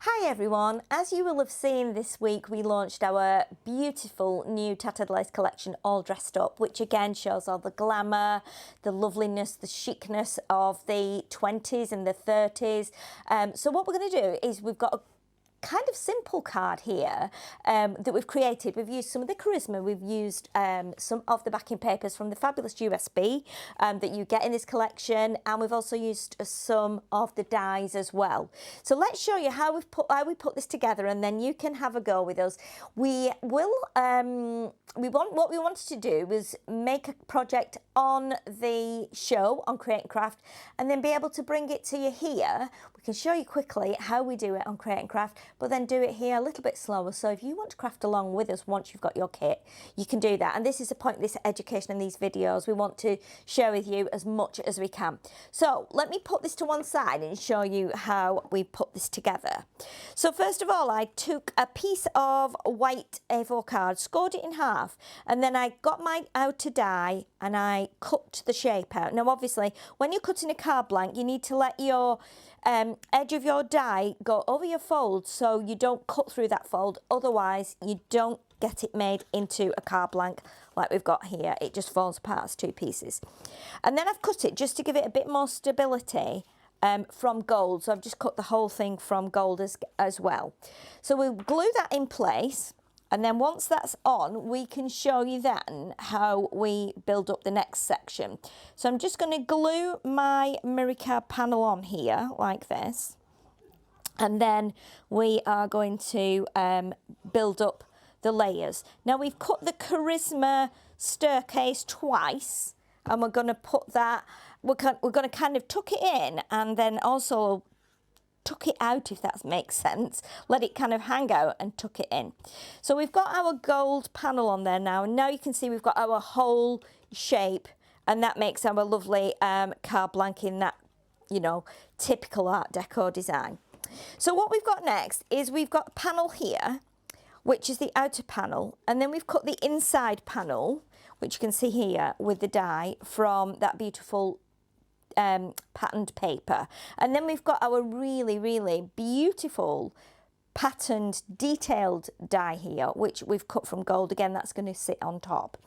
Hi everyone, as you will have seen this week we launched our beautiful new Tattered lace collection All Dressed Up, which again shows all the glamour, the loveliness, the chicness of the 20s and the 30s. So what we're going to do is we've got a kind of simple card here that we've created. We've used some of the charisma, we've used some of the backing papers from the fabulous USB that you get in this collection, and we've also used some of the dies as well. So let's show you how we put this together, and then you can have a go with us. What we wanted to do was make a project on the show on Create and Craft, and then be able to bring it to you here. We can show you quickly how we do it on Create and Craft, but then do it here a little bit slower. So if you want to craft along with us once you've got your kit, you can do that. And this is the point of this education and these videos. We want to share with you as much as we can. So let me put this to one side and show you how we put this together. So first of all, I took a piece of white A4 card, scored it in half, and then I got my outer die and I cut the shape out. Now obviously when you're cutting a card blank, you need to let your edge of your die go over your fold so you don't cut through that fold, otherwise you don't get it made into a card blank like we've got here. It just falls apart as two pieces. And then I've cut it just to give it a bit more stability from gold, so I've just cut the whole thing from gold as well. So we'll glue that in place, and then once that's on, we can show you then how we build up the next section. So I'm just going to glue my mirror card panel on here like this, and then we are going to build up the layers. Now we've cut the charisma staircase twice, and we're going to put that, we're going to kind of tuck it in and then also tuck it out, if that makes sense. Let it kind of hang out and tuck it in. So we've got our gold panel on there now, and now you can see we've got our whole shape, and that makes our lovely card blank in that, you know, typical Art Deco design. So what we've got next is we've got a panel here, which is the outer panel, and then we've cut the inside panel, which you can see here with the die from that beautiful patterned paper. And then we've got our really beautiful patterned detailed die here, which we've cut from gold. Again, that's going to sit on top.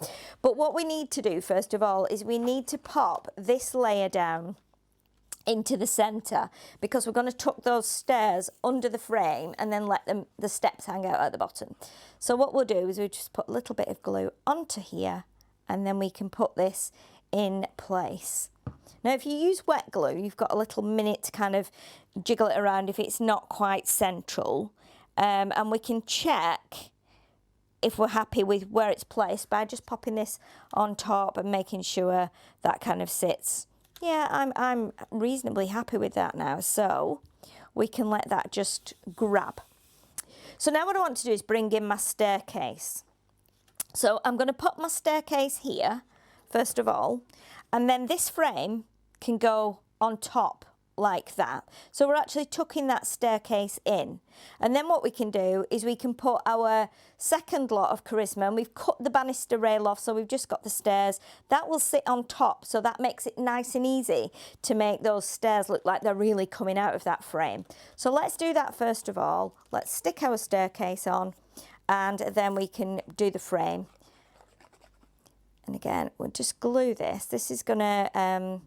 But what we need to do first of all is we need to pop this layer down into the center, because we're going to tuck those stairs under the frame and then let the steps hang out at the bottom. So what we'll do is we just put a little bit of glue onto here, and then we can put this in place. Now if you use wet glue, you've got a little minute to kind of jiggle it around if it's not quite central, and we can check if we're happy with where it's placed by just popping this on top and making sure that kind of sits. Yeah, I'm reasonably happy with that now, so we can let that just grab. So now what I want to do is bring in my staircase. So I'm going to put my staircase here first of all, and then this frame can go on top like that. So we're actually tucking that staircase in, and then what we can do is we can put our second lot of charisma, and we've cut the banister rail off, so we've just got the stairs that will sit on top, so that makes it nice and easy to make those stairs look like they're really coming out of that frame. So let's do that first of all. Let's stick our staircase on, and then we can do the frame. And again, we'll just glue this. This is going to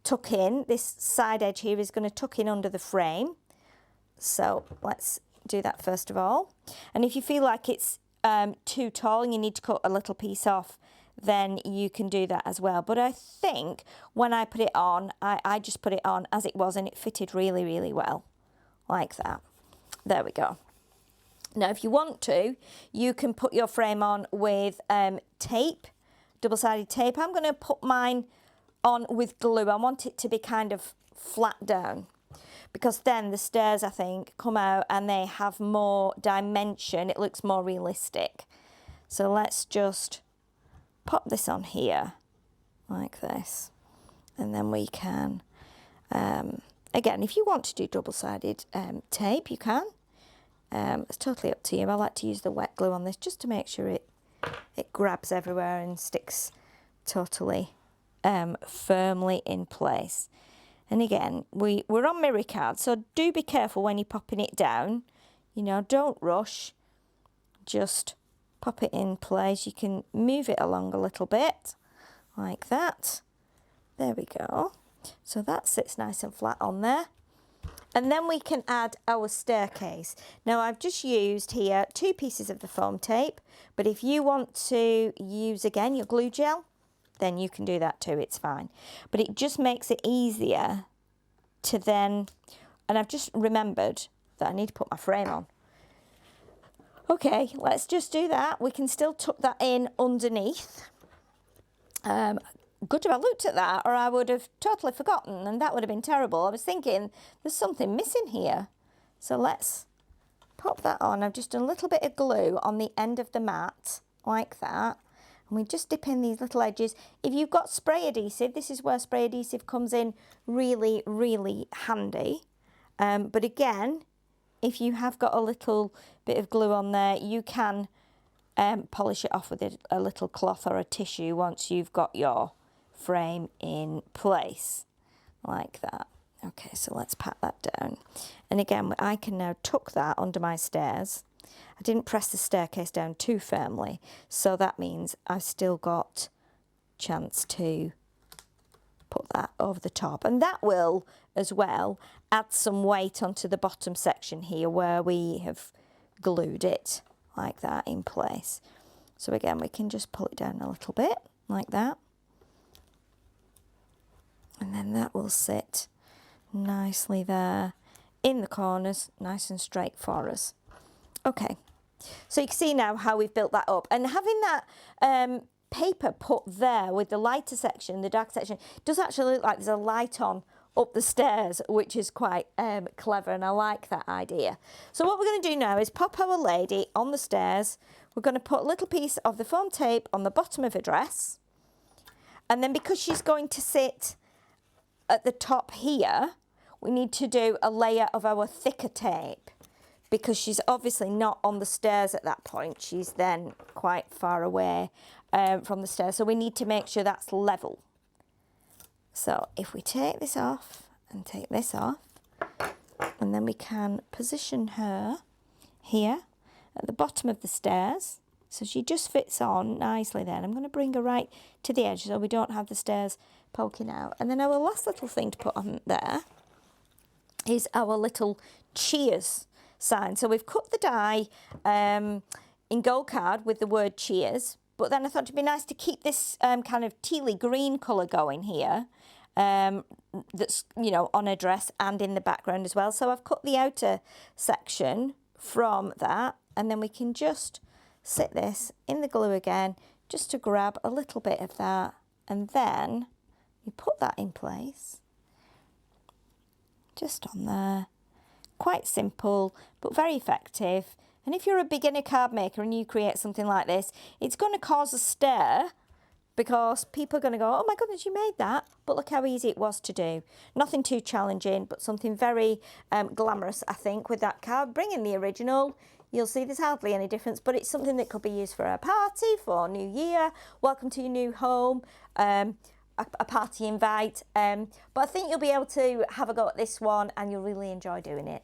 tuck in. This side edge here is going to tuck in under the frame. So let's do that first of all. And if you feel like it's too tall and you need to cut a little piece off, then you can do that as well. But I think when I put it on, I just put it on as it was, and it fitted really well, like that. There we go. Now if you want to, you can put your frame on with tape, double-sided tape. I'm going to put mine on with glue. I want it to be kind of flat down, because then the stairs, I think, come out and they have more dimension. It looks more realistic. So let's just pop this on here like this, and then we can again, if you want to do double-sided tape, you can. It's totally up to you. I like to use the wet glue on this just to make sure it grabs everywhere and sticks totally firmly in place. And again, we're on mirror card, so do be careful when you're popping it down. You know, don't rush. Just pop it in place. You can move it along a little bit, like that. There we go. So that sits nice and flat on there. And then we can add our staircase. Now I've just used here 2 pieces of the foam tape, but if you want to use again your glue gel, then you can do that too, it's fine. But it just makes it easier to then, and I've just remembered that I need to put my frame on. Okay, let's just do that. We can still tuck that in underneath. Good if I looked at that, or I would have totally forgotten, and that would have been terrible. I was thinking there's something missing here. So let's pop that on. I've just done a little bit of glue on the end of the mat, like that. And we just dip in these little edges. If you've got spray adhesive, this is where spray adhesive comes in really, really handy. But again, if you have got a little bit of glue on there, you can polish it off with a little cloth or a tissue once you've got your frame in place, like that. Okay, so let's pat that down. And again, I can now tuck that under my stairs. I didn't press the staircase down too firmly, so that means I've still got chance to put that over the top. And that will, as well, add some weight onto the bottom section here where we have glued it, like that, in place. So again, we can just pull it down a little bit, like that. And then that will sit nicely there in the corners, nice and straight for us. Okay, so you can see now how we've built that up. And having that paper put there with the lighter section, the dark section, does actually look like there's a light on up the stairs, which is quite clever, and I like that idea. So what we're going to do now is pop our lady on the stairs. We're going to put a little piece of the foam tape on the bottom of her dress, and then because she's going to sit at the top here, we need to do a layer of our thicker tape, because she's obviously not on the stairs at that point. She's then quite far away from the stairs, so we need to make sure that's level. So if we take this off and take this off, and then we can position her here at the bottom of the stairs, so she just fits on nicely there. And I'm going to bring her right to the edge so we don't have the stairs poking out. And then our last little thing to put on there is our little cheers sign. So we've cut the die in gold card with the word cheers, but then I thought it'd be nice to keep this kind of tealy green colour going here, that's, you know, on her dress and in the background as well. So I've cut the outer section from that, and then we can just sit this in the glue again, just to grab a little bit of that, and then you put that in place, just on there. Quite simple, but very effective. And if you're a beginner card maker and you create something like this, it's going to cause a stir, because people are going to go, oh my goodness, you made that, but look how easy it was to do. Nothing too challenging, but something very glamorous, I think, with that card. Bring in the original. You'll see there's hardly any difference, but it's something that could be used for a party, for New Year, welcome to your new home, a party invite. But I think you'll be able to have a go at this one, and you'll really enjoy doing it.